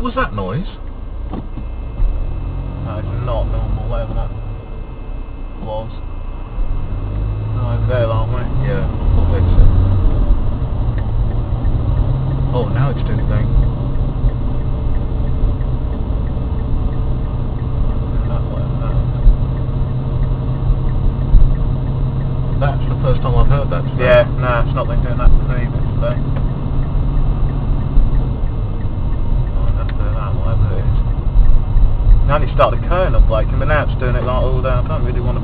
What was that noise? That is not normal, whatever that was. Over there, aren't we? Yeah, exit. Oh, now it's doing it again. That's the first time I've heard that today. Yeah, no, it's not been doing that previous today. Whatever it is. It only started occurring on Blake, but now it's doing it like all day. I don't really want to